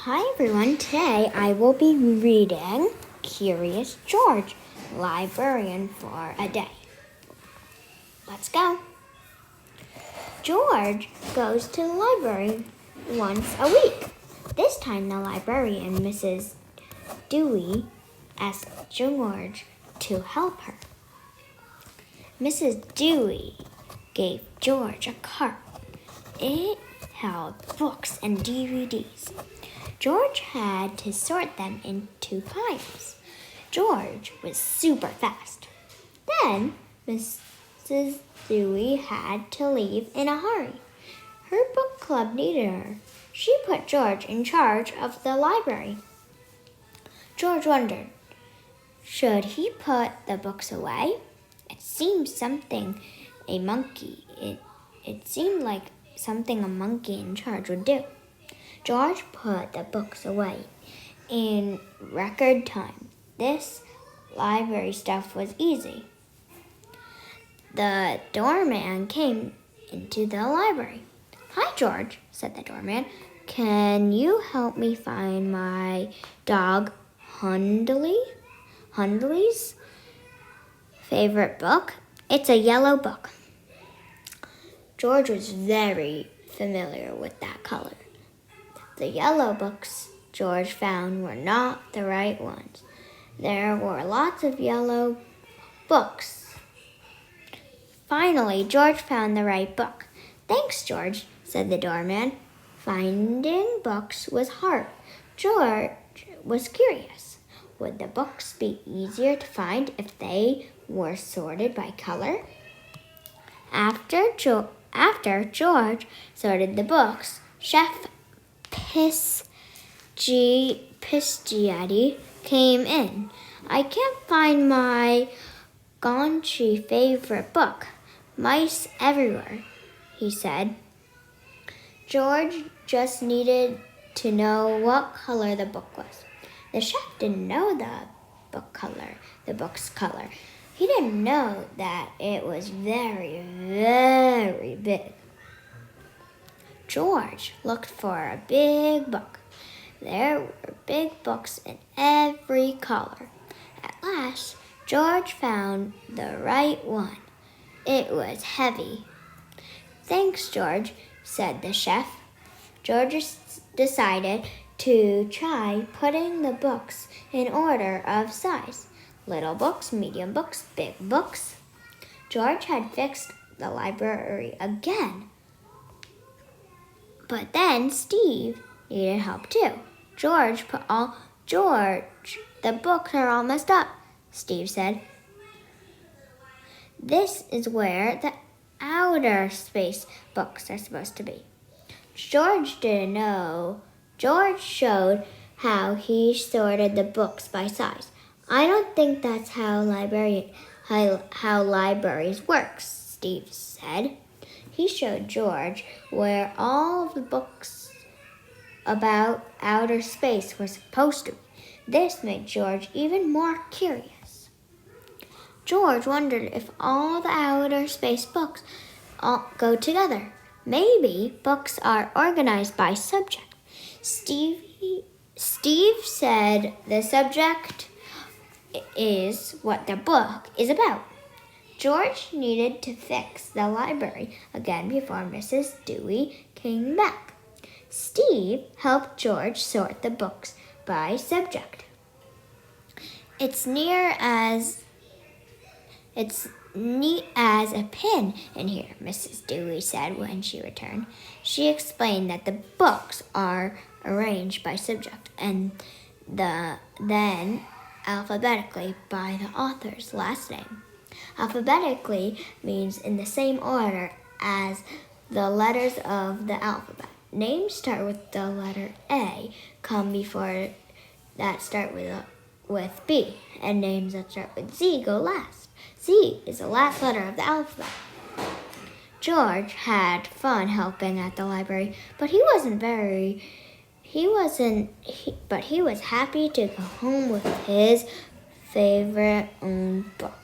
Hi everyone, today I will be reading Curious George, Librarian for a Day. Let's go. George goes to the library once a week. This time the librarian, Mrs. Dewey, asked George to help her. Mrs. Dewey gave George a cart. It held books and DVDs. George had to sort them into piles. George was super fast. Then Mrs. Dewey had to leave in a hurry. Her book club needed her. She put George in charge of the library. George wondered, should he put the books away? It seemed like something a monkey in charge would do. George put the books away in record time. This library stuff was easy. The doorman came into the library. "Hi, George," said the doorman. "Can you help me find my dog Hundley's favorite book? It's a yellow book." George was very familiar with that color. The yellow books George found were not the right ones. There were lots of yellow books. Finally, George found the right book. "Thanks, George," said the doorman. Finding books was hard. George was curious. Would the books be easier to find if they were sorted by color? After George sorted the books, Chef Pisciati came in. "I can't find my Gaunchy favorite book. Mice everywhere," he said. George just needed to know what color the book was. The chef didn't know the book's color. He didn't know that it was very, very big. George looked for a big book. There were big books in every color. At last, George found the right one. It was heavy. "Thanks, George," said the chef. George decided to try putting the books in order of size. Little books, medium books, big books. George had fixed the library again. But then Steve needed help too. "George, the books are all messed up," Steve said. "This is where the outer space books are supposed to be." George didn't know. George showed how he sorted the books by size. "I don't think that's how libraries work," Steve said. He showed George where all of the books about outer space were supposed to be. This made George even more curious. George wondered if all the outer space books all go together. Maybe books are organized by subject. Steve said the subject is what the book is about. George needed to fix the library again before Mrs. Dewey came back. Steve helped George sort the books by subject. It's neat as a pin in here," Mrs. Dewey said when she returned. She explained that the books are arranged by subject and then alphabetically by the author's last name. Alphabetically means in the same order as the letters of the alphabet. Names start with the letter A, come before that start with B, and names that start with Z go last. Z is the last letter of the alphabet. George had fun helping at the library, but he was happy to go home with his favorite own book.